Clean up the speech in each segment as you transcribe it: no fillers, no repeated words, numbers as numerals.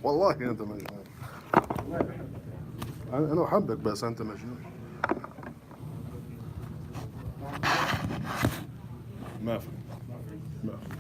والله انت مجنون. انا احبك بس انت مجنون. ما في ما في.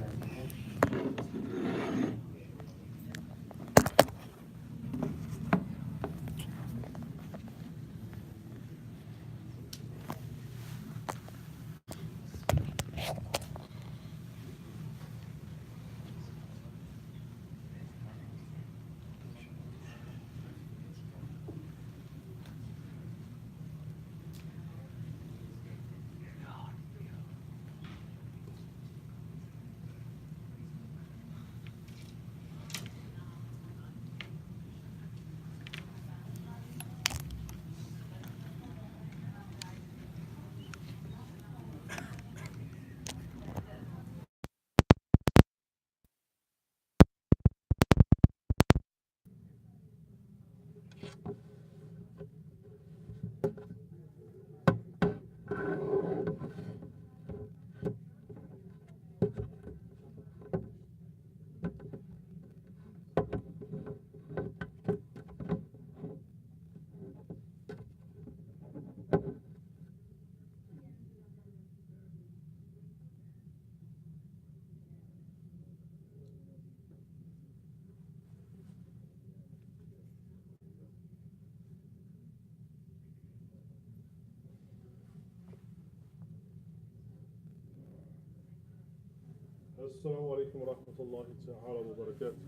السلام عليكم ورحمة الله تعالى وبركاته.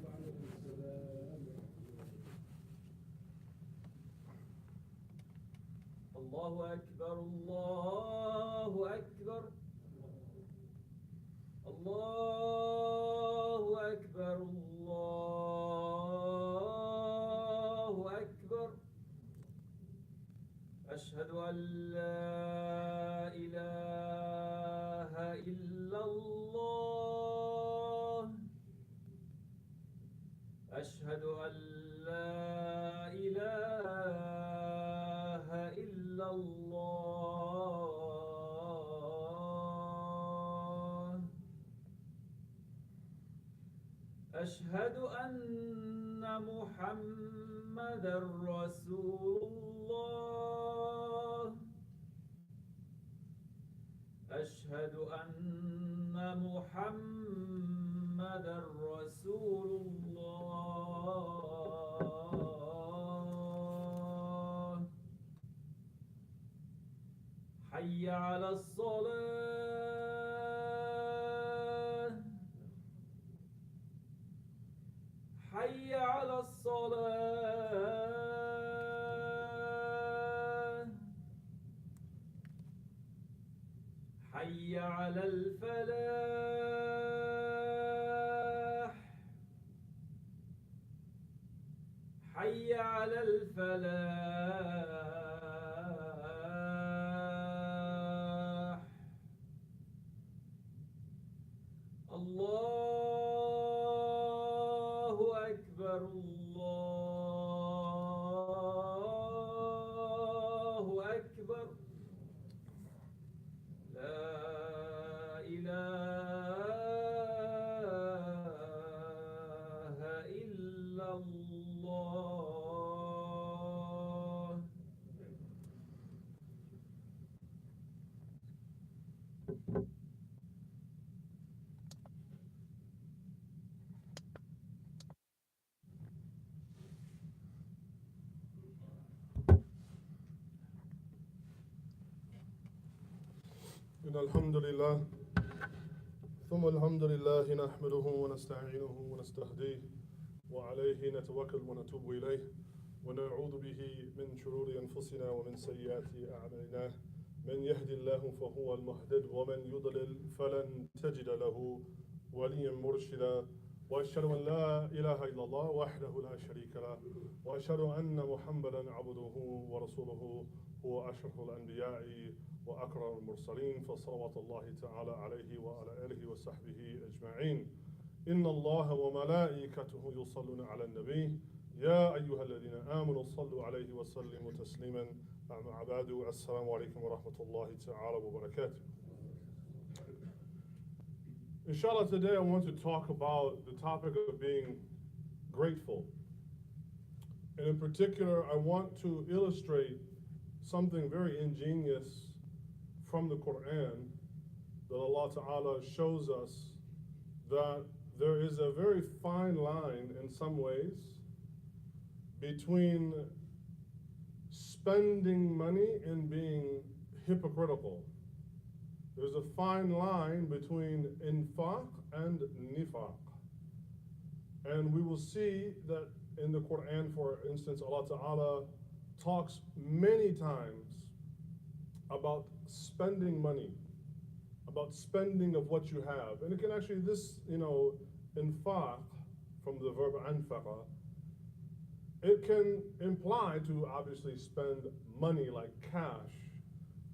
الله أكبر الله أكبر الله أكبر الله أكبر. أشهد أن لا إله إلا الله. أشهد أن لا إله إلا الله. أشهد أن محمدًا رسول الله. أشهد أن محمدًا رسول الله. حي على الصلاة. حي على الصلاة. حي على الفلاح. حي على الفلاح. الله أكبر الله أكبر. لا إله إلا الله. إن الحمد لله ثم الحمد لله نحمده ونستعينه ونستهديه وعليه نتوكل ونتوب إليه ونعوذ به من شرور أنفسنا ومن سيئات أعمالنا. من يهد الله فهو المهتد ومن يضلل فلن تجد له وليا مرشدا. وأشهد أن لا إله إلا الله وحده لا شريك له وأشهد أن محمدا عبده ورسوله هو أشرف الأنبياء وأكرم المرسلين فصلوات الله تعالى عليه وعلى آله وصحبه أجمعين. إن الله وملائكته يصلون على النبي يا أيها الذين آمنوا صلوا عليه وسلموا تسليما. أما بعد السلام عليكم ورحمة الله تعالى وبركاته. Inshallah, today I want to talk about the topic of being grateful. And in particular, I want to illustrate something very ingenious from the Quran that Allah Ta'ala shows us that there is a very fine line in some ways between spending money and being hypocritical. There's a fine line between infaq and nifaq. And we will see that in the Quran, for instance, Allah Ta'ala talks many times about spending money, about spending of what you have. And it can actually, this, infaq, from the verb anfaqa, it can imply to obviously spend money like cash,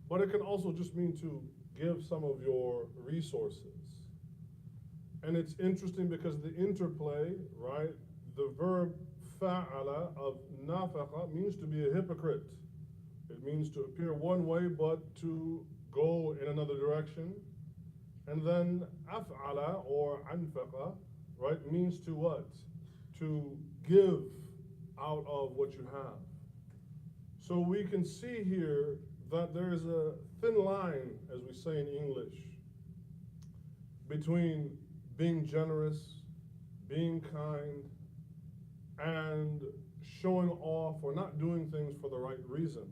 but it can also just mean to give some of your resources. And it's interesting because the interplay, right? The verb fa'ala of nafaqa means to be a hypocrite. It means to appear one way but to go in another direction. And then af'ala or anfaqa, right, means to what? To give out of what you have. So we can see here that there is a thin line, as we say in English, between being generous, being kind, and showing off or not doing things for the right reason.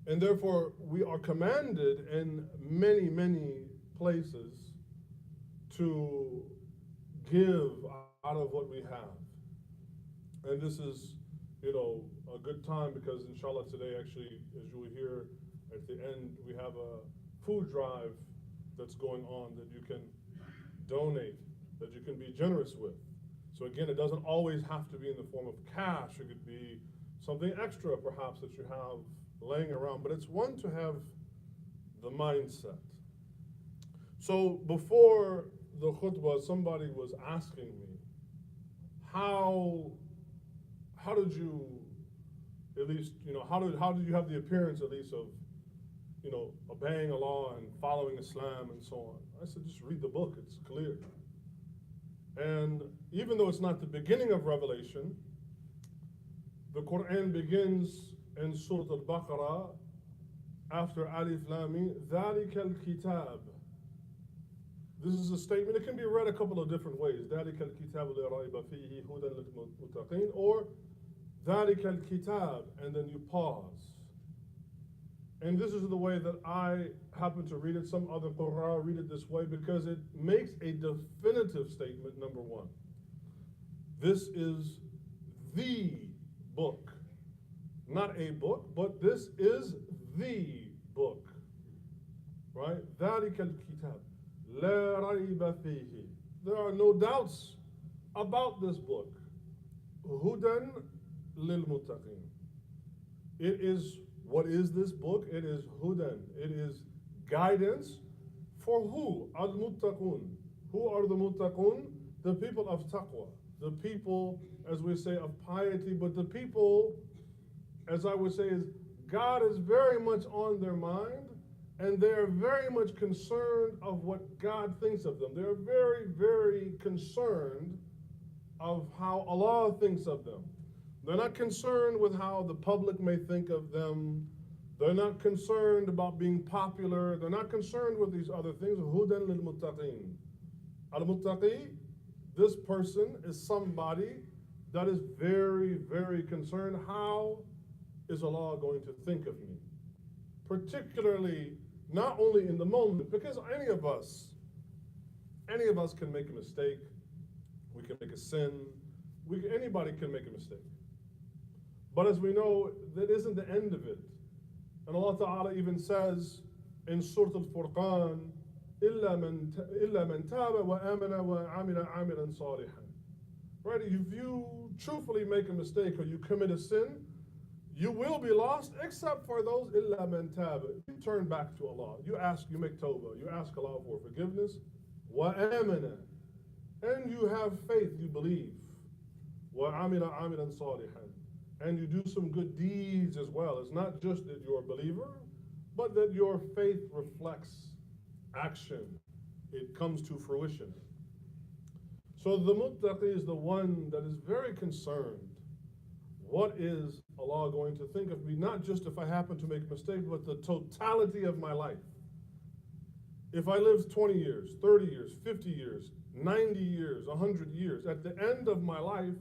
And therefore, we are commanded in many, many places to give out of what we have. And this is, a good time because inshallah today, actually, as you will hear at the end, we have a food drive that's going on that you can donate, that you can be generous with. So again, it doesn't always have to be in the form of cash. It could be something extra perhaps that you have laying around, but it's one to have the mindset. So before the khutbah, somebody was asking me, how did you, at least, how did you have the appearance at least of, obeying Allah and following Islam and so on? I said, just read the book, it's clear. And even though it's not the beginning of Revelation, the Quran begins in Surah Al-Baqarah after Alif Lam Mim, ذَلِكَ الْكِتَابِ. This is a statement. It can be read a couple of different ways. ذَلِكَ الْكِتَابُ لَا رَيْبَ فِيهِ هُدًى لِلْمُتَّقِينَ, or ذَلِكَ الْكِتَابِ, and then you pause. And this is the way that I happen to read it. Some other Qur'an read it this way because it makes a definitive statement, number one. This is the book. Not a book, but this is the book. Right? ذَلِكَ الْكِتَابِ لَا رَيْبَ فِيهِ. There are no doubts about this book. هُدًى لِلْمُتَّقِينَ. It is, what is this book? It is hudan. It is guidance for who? Al-muttaqun. Who are the muttaqun? The people of taqwa. The people, as we say, of piety, but the people, as I would say, is God is very much on their mind, and they are very much concerned of what God thinks of them. They are very, very concerned of how Allah thinks of them. They're not concerned with how the public may think of them. They're not concerned about being popular. They're not concerned with these other things. Hudan lil muttaqin. Al-muttaqi, this person is somebody that is very, very concerned. How is Allah going to think of me? Particularly, not only in the moment, because any of us can make a mistake. We can make a sin. Anybody can make a mistake. But as we know, that isn't the end of it. And Allah Ta'ala even says in Surah Al-Furqan, إِلَّا مَنْ تَابَ وَآمَنَ وَعَمِلَ عَمِلًا صَالِحًا. Right? If you truthfully make a mistake or you commit a sin, you will be lost, except for those إِلَّا مَنْ تَابَ. You turn back to Allah. You make tawbah. You ask Allah for forgiveness. وَآمَنَ. And you have faith, you believe. وَعَمِلَ عَمِلًا صَالِحًا. And you do some good deeds as well. It's not just that you're a believer, but that your faith reflects action. It comes to fruition. So the muttaqi is the one that is very concerned What is Allah going to think of me? Not just if I happen to make a mistake, but the totality of my life. If I live 20 years, 30 years, 50 years, 90 years, 100 years, at the end of my life,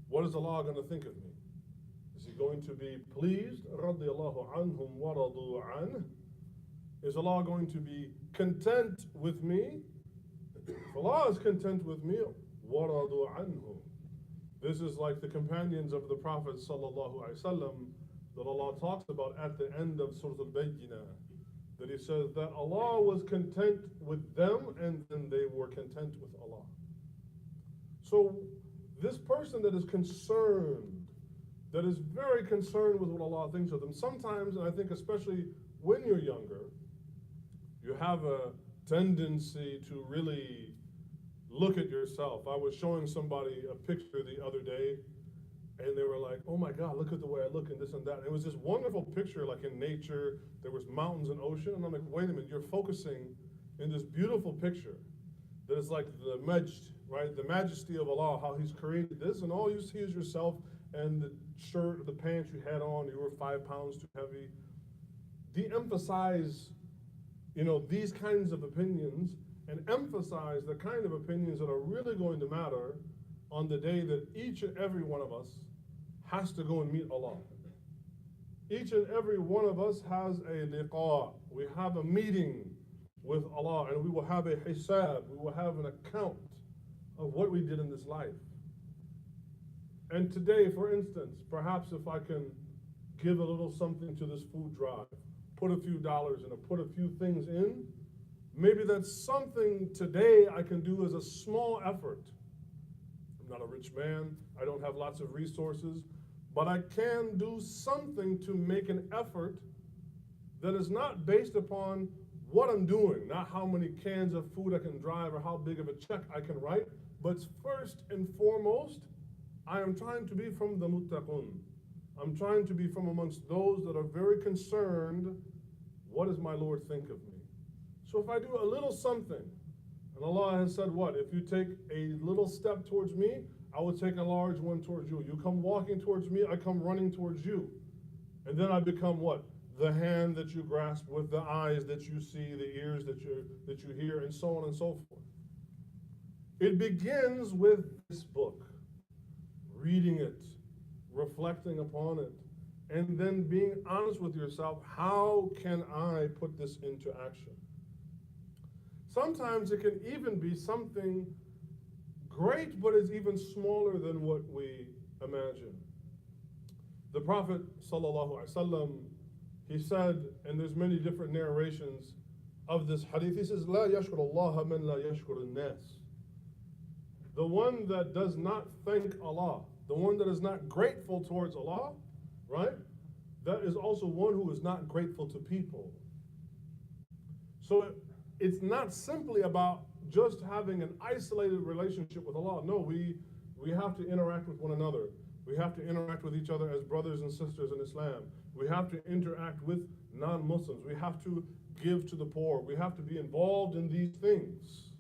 what is Allah going to think of me? Is He going to be pleased? رَضِيَ اللَّهُ عَنْهُمْ وَرَضُوا عَنْهُ. Is Allah going to be content with me? If Allah is content with me, وَرَضُوا عَنْهُ. This is like the companions of the Prophet ﷺ that Allah talks about at the end of Surah Al-Bayyinah. That He says that Allah was content with them and then they were content with Allah. So this person that is concerned, that is very concerned with what Allah thinks of them, sometimes, and I think especially when you're younger, you have a tendency to really look at yourself. I was showing somebody a picture the other day, and they were like, oh my God, look at the way I look and this and that. And it was this wonderful picture, like in nature, there was mountains and ocean, and I'm like, wait a minute, you're focusing in this beautiful picture that is like the majd, right? The majesty of Allah, how He's created this, and all you see is yourself and the shirt, the pants you had on, you were 5 pounds too heavy. De-emphasize, these kinds of opinions and emphasize the kind of opinions that are really going to matter on the day that each and every one of us has to go and meet Allah. Each and every one of us has a liqa. We have a meeting with Allah, and we will have a hisab. We will have an account of what we did in this life. And today, for instance, perhaps if I can give a little something to this food drive, put a few dollars in it, put a few things in, maybe that's something today I can do as a small effort. I'm not a rich man, I don't have lots of resources, but I can do something to make an effort that is not based upon what I'm doing, not how many cans of food I can drive or how big of a check I can write, but first and foremost, I am trying to be from the muttaqun. I'm trying to be from amongst those that are very concerned, what does my Lord think of me? So if I do a little something, and Allah has said what? If you take a little step towards me, I will take a large one towards you. You come walking towards me, I come running towards you. And then I become what? The hand that you grasp with, the eyes that you see, the ears that you hear, and so on and so forth. It begins with this book, reading it, reflecting upon it, and then being honest with yourself, how can I put this into action? Sometimes it can even be something great, but is even smaller than what we imagine. The Prophet ﷺ, he said, and there's many different narrations of this hadith, he says, لا يشكر الله من لا يشكر الناس. The one that does not thank Allah, the one that is not grateful towards Allah, right? That is also one who is not grateful to people. So it's not simply about just having an isolated relationship with Allah. No, we have to interact with one another. We have to interact with each other as brothers and sisters in Islam. We have to interact with non-Muslims. We have to give to the poor. We have to be involved in these things.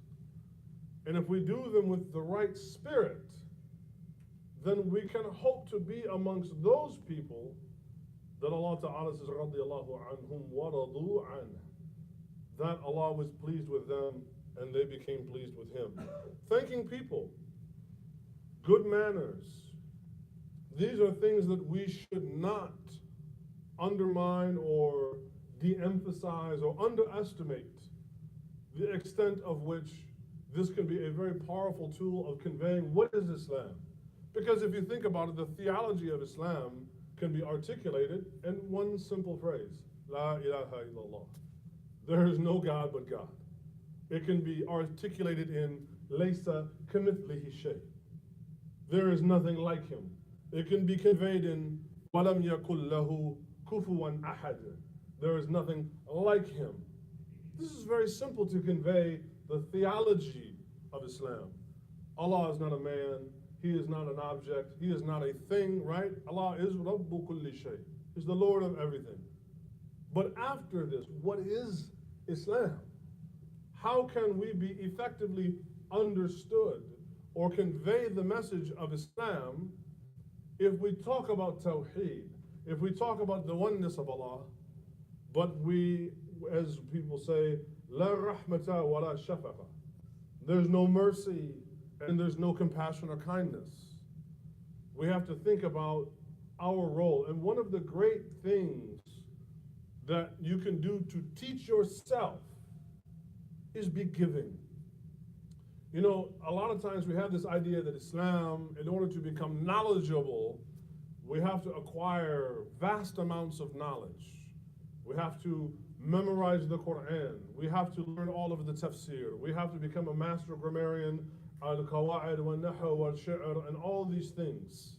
And if we do them with the right spirit, then we can hope to be amongst those people that Allah Ta'ala says, رَضِيَ اللَّهُ عَنْهُمْ وَرَضُوا عَنْهُ. That Allah was pleased with them and they became pleased with Him. Thanking people, good manners, these are things that we should not undermine or de-emphasize or underestimate the extent of which this can be a very powerful tool of conveying what is Islam. Because if you think about it, the theology of Islam can be articulated in one simple phrase, La ilaha illallah. There is no God but God. It can be articulated in Laysa kamithlihi shay. There is nothing like Him. It can be conveyed in Walam yakul lahu kufuwan ahad. There is nothing like Him. This is very simple to convey the theology of Islam. Allah is not a man. He is not an object. He is not a thing, right? Allah is Rabbu kulli shay. He's the Lord of everything. But after this, what is Islam? How can we be effectively understood or convey the message of Islam if we talk about Tawheed, if we talk about the oneness of Allah, but we, as people say, La rahmata wa la shafaqa, there's no mercy and there's no compassion or kindness. We have to think about our role. And one of the great things that you can do to teach yourself is be giving. You know, a lot of times we have this idea that Islam, in order to become knowledgeable, we have to acquire vast amounts of knowledge. We have to memorize the Quran. We have to learn all of the tafsir. We have to become a master grammarian, al-qawa'id wal-nahu wal-shi'r, and all these things.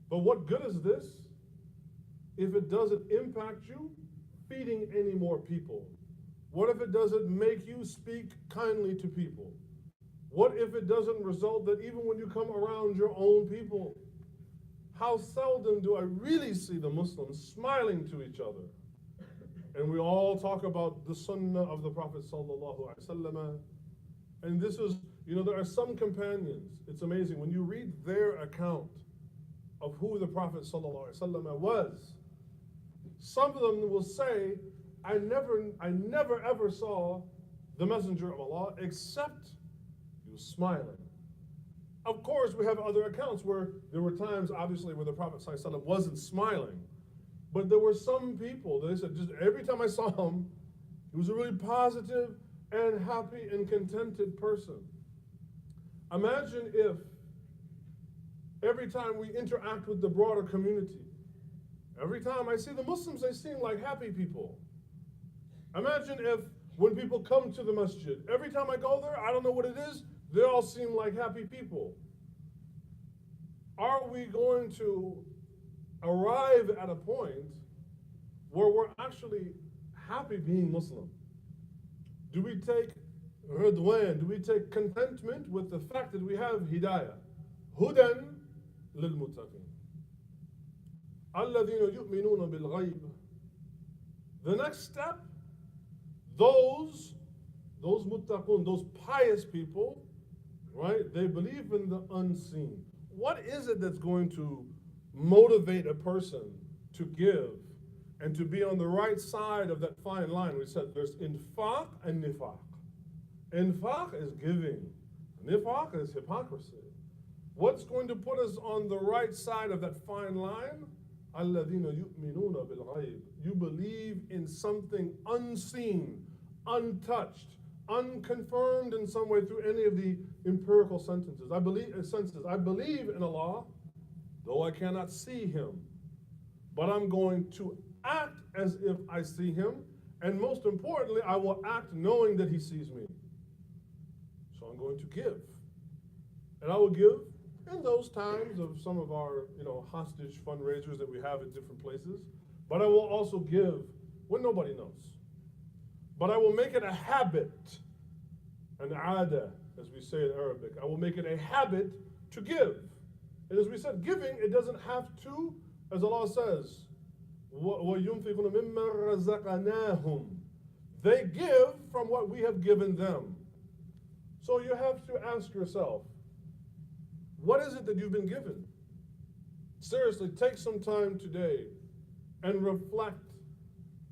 But what good is this if it doesn't impact you feeding any more people? What if it doesn't make you speak kindly to people? What if it doesn't result that even when you come around your own people, how seldom do I really see the Muslims smiling to each other? And we all talk about the sunnah of the Prophet sallallahu alaihi wasallam. And this is, you know, there are some companions, it's amazing, when you read their account of who the Prophet sallallahu alaihi wasallam was, some of them will say, I never ever saw the Messenger of Allah except he was smiling. Of course, we have other accounts where there were times, obviously, where the Prophet sallallahu alaihi wasallam wasn't smiling. But there were some people, they said, just every time I saw him, he was a really positive and happy and contented person. Imagine if every time we interact with the broader community, every time I see the Muslims, they seem like happy people. Imagine if when people come to the masjid, every time I go there, I don't know what it is, they all seem like happy people. Are we going to arrive at a point where we're actually happy being Muslim? Do we take ridwan, do we take contentment with the fact that we have hidayah? Hudan lil muttaqin. Alladhina yu'minuna bil ghayb. The next step, those muttaqun, those pious people, right? They believe in the unseen. What is it that's going to motivate a person to give and to be on the right side of that fine line? We said there's infaq and nifaq. Infaq is giving. Nifaq is hypocrisy. What's going to put us on the right side of that fine line? Alladhina yu'minuna bil ghayb. You believe in something unseen, untouched, unconfirmed in some way through any of the empirical sentences. I believe in Allah, though I cannot see him, but I'm going to act as if I see him, and most importantly, I will act knowing that he sees me. So I'm going to give. And I will give in those times of some of our, hostage fundraisers that we have at different places, but I will also give when nobody knows. But I will make it a habit, an ada, as we say in Arabic. I will make it a habit to give. And as we said, giving, it doesn't have to, as Allah says, وَيُنْفِقُونَ مِمَّا رَزَقَنَاهُم. They give from what we have given them. So you have to ask yourself, what is it that you've been given? Seriously, take some time today and reflect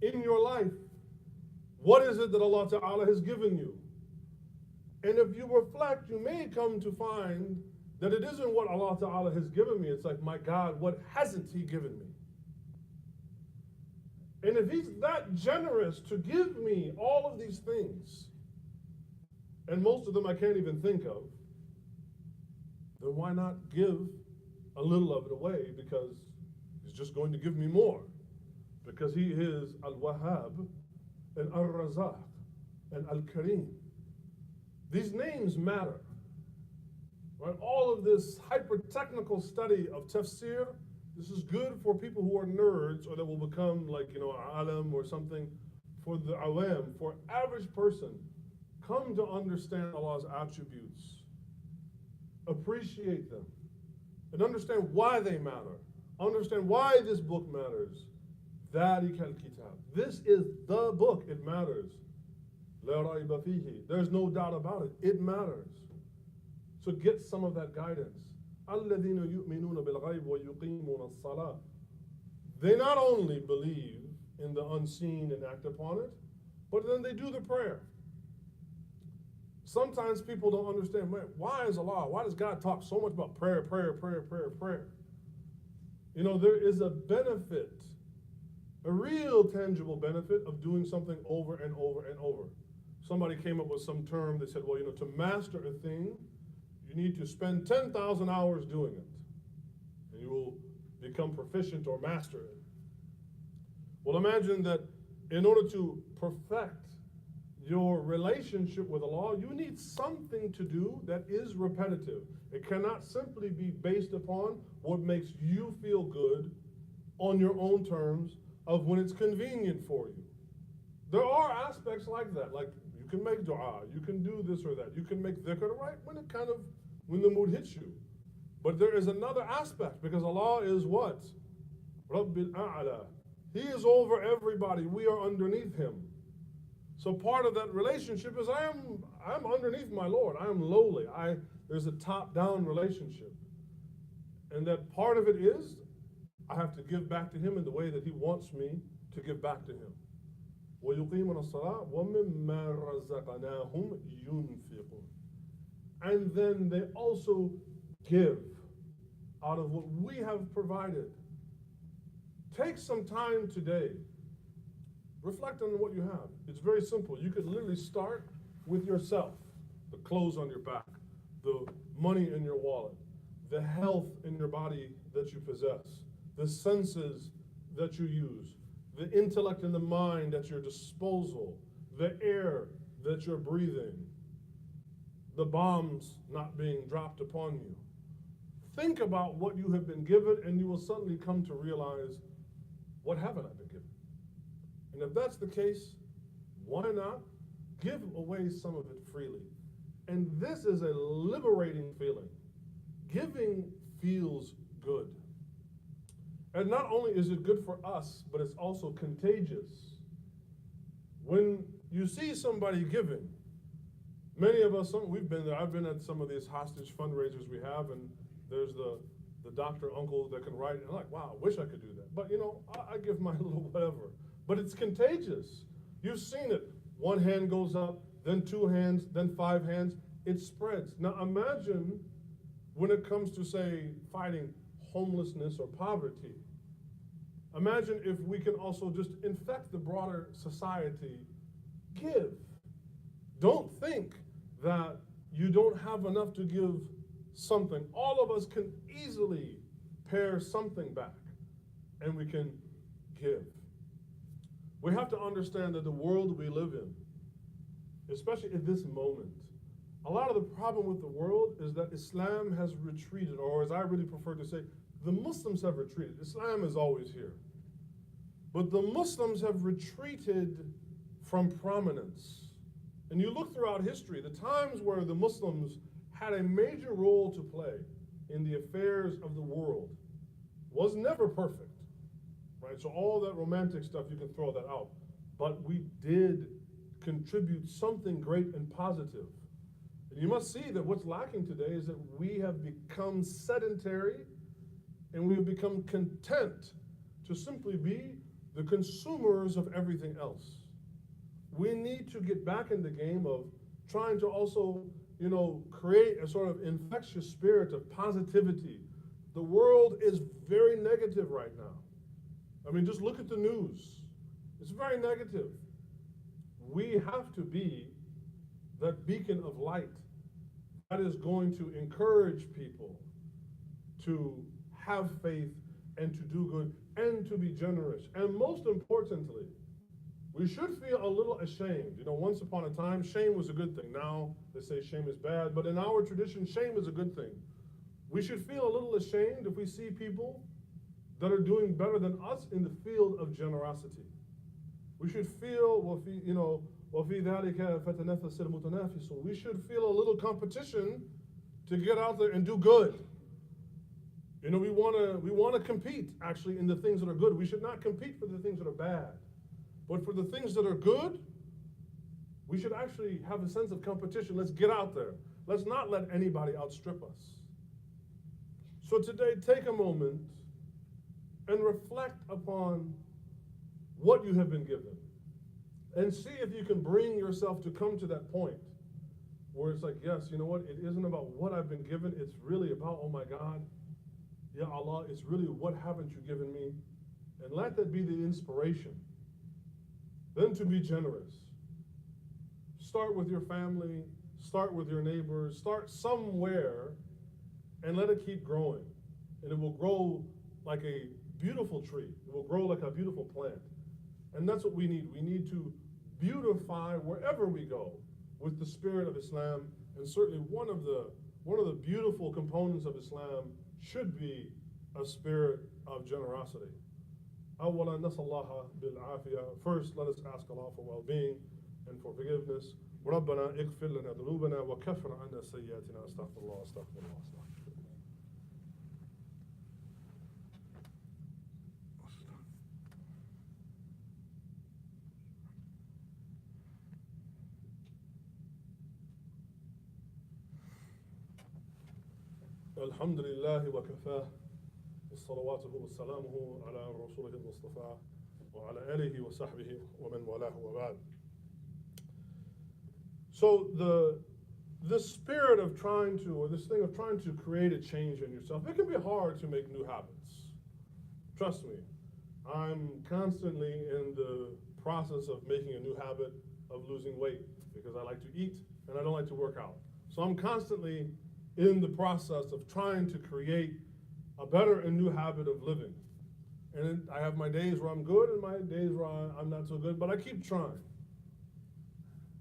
in your life. What is it that Allah Ta'ala has given you? And if you reflect, you may come to find that it isn't what Allah Ta'ala has given me. It's like, my God, what hasn't He given me? And if He's that generous to give me all of these things, and most of them I can't even think of, then why not give a little of it away? Because He's just going to give me more. Because He is Al-Wahhab and Al-Razaq and Al-Kareem. These names matter. Right? All of this hyper-technical study of tafsir, this is good for people who are nerds or that will become like, alam or something. For the awam, for average person, come to understand Allah's attributes. Appreciate them. And understand why they matter. Understand why this book matters. ذَلِكَ الْكِتَابِ. This is the book. It matters. لَا رَيْبَ فِيهِ. There's no doubt about it. It matters. So get some of that guidance. الَّذِينَ يُؤْمِنُونَ بِالْغَيْبِ وَيُقِيمُونَ الصَّلَاةِ. They not only believe in the unseen and act upon it, but then they do the prayer. Sometimes people don't understand, man, why does God talk so much about prayer, prayer, prayer, prayer, prayer? You know, there is a benefit, a real tangible benefit of doing something over and over and over. Somebody came up with some term that said, well, you know, to master a thing, you need to spend 10,000 hours doing it, and you will become proficient or master it. Well, imagine that in order to perfect your relationship with Allah, you need something to do that is repetitive. It cannot simply be based upon what makes you feel good on your own terms of when it's convenient for you. There are aspects like that, like you can make dua, you can do this or that, you can make dhikr right when the mood hits you. But there is another aspect, because Allah is what? Rabbil A'la. He is over everybody. We are underneath Him. So part of that relationship is I'm underneath my Lord. I am lowly. There's a top-down relationship. And that part of it is I have to give back to Him in the way that He wants me to give back to Him. وَيُقِيمُونَ الصَّلَاةَ وَمِمَّا رَزَقْنَاهُمْ يُنْفِقُونَ. And then they also give out of what we have provided. Take some time today. Reflect on what you have. It's very simple. You could literally start with yourself. The clothes on your back, the money in your wallet, the health in your body that you possess, the senses that you use, the intellect and the mind at your disposal, the air that you're breathing, the bombs not being dropped upon you. Think about what you have been given, and you will suddenly come to realize, what haven't I been given? And if that's the case, why not give away some of it freely? And this is a liberating feeling. Giving feels good. And not only is it good for us, but it's also contagious. When you see somebody giving, many of us, we've been there. I've been at some of these hostage fundraisers we have, and there's the doctor uncle that can write, and I'm like, wow, I wish I could do that. But you know, I give my little whatever. But it's contagious. You've seen it. One hand goes up, then two hands, then five hands. It spreads. Now imagine when it comes to, say, fighting homelessness or poverty. Imagine if we can also just infect the broader society. Give. Don't think that you don't have enough to give something. All of us can easily pare something back, and we can give. We have to understand that the world we live in, especially in this moment, a lot of the problem with the world is that Islam has retreated, or as I really prefer to say, the Muslims have retreated. Islam is always here. But the Muslims have retreated from prominence. And you look throughout history, the times where the Muslims had a major role to play in the affairs of the world was never perfect, right? So all that romantic stuff, you can throw that out. But we did contribute something great and positive. And you must see that what's lacking today is that we have become sedentary and we have become content to simply be the consumers of everything else. We need to get back in the game of trying to also, create a sort of infectious spirit of positivity. The world is very negative right now. I mean, just look at the news. It's very negative. We have to be that beacon of light that is going to encourage people to have faith and to do good and to be generous. And most importantly, we should feel a little ashamed. Once upon a time, shame was a good thing. Now they say shame is bad, but in our tradition, shame is a good thing. We should feel a little ashamed if we see people that are doing better than us in the field of generosity. We should feel, وَفِي ذَلِكَ فَتَنَفَّسِ الْمُتَنَافِسُونَ. We should feel a little competition to get out there and do good. We want to compete actually in the things that are good. We should not compete for the things that are bad. But for the things that are good, we should actually have a sense of competition. Let's get out there. Let's not let anybody outstrip us. So today, take a moment and reflect upon what you have been given. And see if you can bring yourself to come to that point where it's like, yes, you know what? It isn't about what I've been given. It's really about, oh my God, Ya Allah, it's really what haven't you given me? And let that be the inspiration. Then to be generous. Start with your family, start with your neighbors, start somewhere and let it keep growing. And it will grow like a beautiful tree. It will grow like a beautiful plant. And that's what we need. We need to beautify wherever we go with the spirit of Islam. And certainly one of the beautiful components of Islam should be a spirit of generosity. أولا نسأل الله بالعافية. First, let us ask Allah for well-being and for forgiveness. ربنا اغفر لنا ذنوبنا وكفر عنا سيئاتنا. أستغفر الله أستغفر الله أستغفر الله. الحمد لله وكفاه صلواته وسلامه على رسوله المصطفى وعلى آله وصحبه ومن والاه وبعد. So the spirit of trying to, or this thing of trying to create a change in yourself, it can be hard to make new habits. Trust me, I'm constantly in the process of making a new habit of losing weight because I like to eat and I don't like to work out. So I'm constantly in the process of trying to create a better and new habit of living. And I have my days where I'm good and my days where I'm not so good, but I keep trying.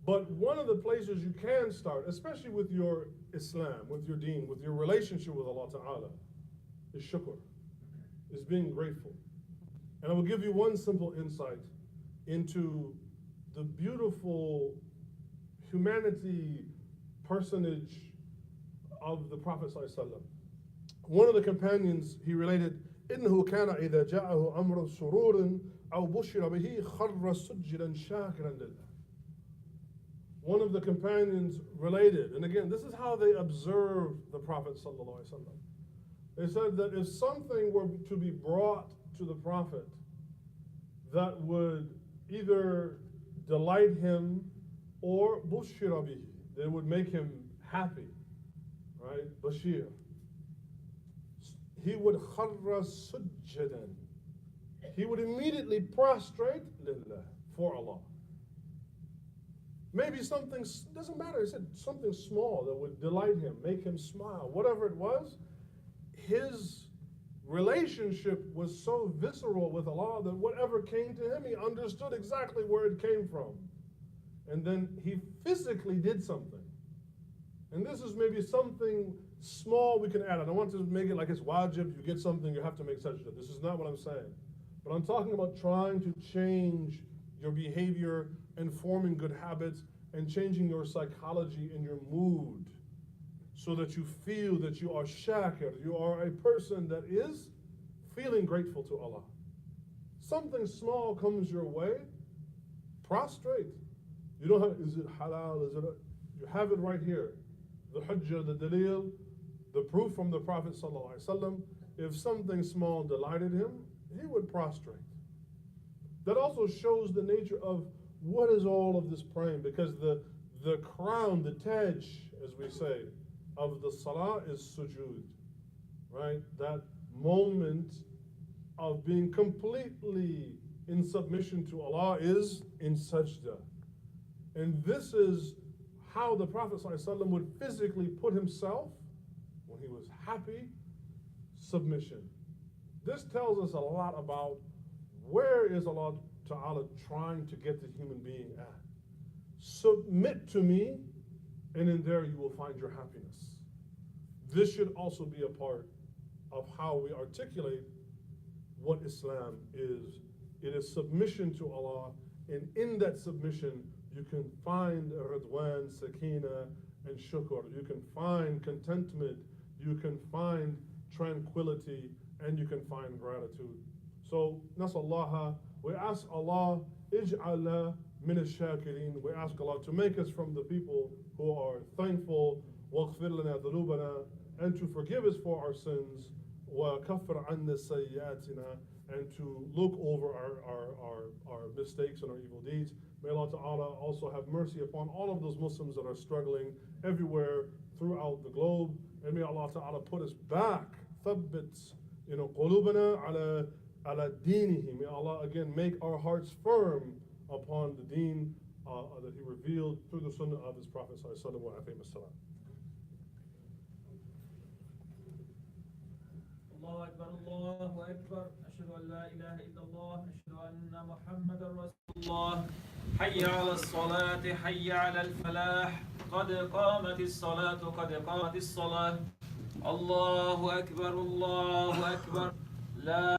But one of the places you can start, especially with your Islam, with your deen, with your relationship with Allah Ta'ala, is shukr, is being grateful. And I will give you one simple insight into the beautiful humanity personage of the Prophet ﷺ. One of the companions, he related, إنه كان إذا جاءه أمر سرور أو بشر به خر سجدا شاكرا لله. One of the companions related, and again, this is how they observed the Prophet ﷺ. They said that if something were to be brought to the Prophet that would either delight him or bushira bihi, that would make him happy, right? Bashir. He would kharra sujjadan. He would immediately prostrate lillah, for Allah. Maybe something, doesn't matter, he said something small that would delight him, make him smile, whatever it was. His relationship was so visceral with Allah that whatever came to him, he understood exactly where it came from. And then he physically did something. And this is maybe something small we can add. I don't want to make it like it's wajib, you get something, you have to make sajda. This is not what I'm saying. But I'm talking about trying to change your behavior and forming good habits and changing your psychology and your mood so that you feel that you are shakir, you are a person that is feeling grateful to Allah. Something small comes your way, prostrate. You don't have, is it halal, is it, you have it right here. The hujjah, the dalil, the proof from the Prophet ﷺ, if something small delighted him, he would prostrate. That also shows the nature of what is all of this praying, because the crown, the taj, as we say, of the salah is sujood, right? That moment of being completely in submission to Allah is in sajda. And this is how the Prophet ﷺ would physically put himself when he was happy, submission. This tells us a lot about where is Allah Ta'ala trying to get the human being at. Submit to me, and in there you will find your happiness. This should also be a part of how we articulate what Islam is. It is submission to Allah, and in that submission you can find ridwan, sakina, and shukr. You can find contentment, you can find tranquility, and you can find gratitude. So, nasallaha, we ask Allah, ij'alna min ash-shakirin. We ask Allah to make us from the people who are thankful. Waghfir lana dhunubana, and to forgive us for our sins, وَكَفِّرْ عَنَّا سَيِّئَاتِنَا, and to look over our mistakes and our evil deeds. May Allah Ta'ala also have mercy upon all of those Muslims that are struggling everywhere throughout the globe. And may Allah Ta'ala put us back, ثَبِّتْ قُلُوبَنَا عَلَى دِينِهِ. May Allah again make our hearts firm upon the deen that He revealed through the sunnah of His Prophet sallallahu alaihi wasallam. الله أكبر الله أكبر أشهد أن لا إله إلا الله أشهد أن محمدا رسول الله حي على الصلاة حي على الفلاح قد قامت الصلاة قد قامت الصلاة الله أكبر لا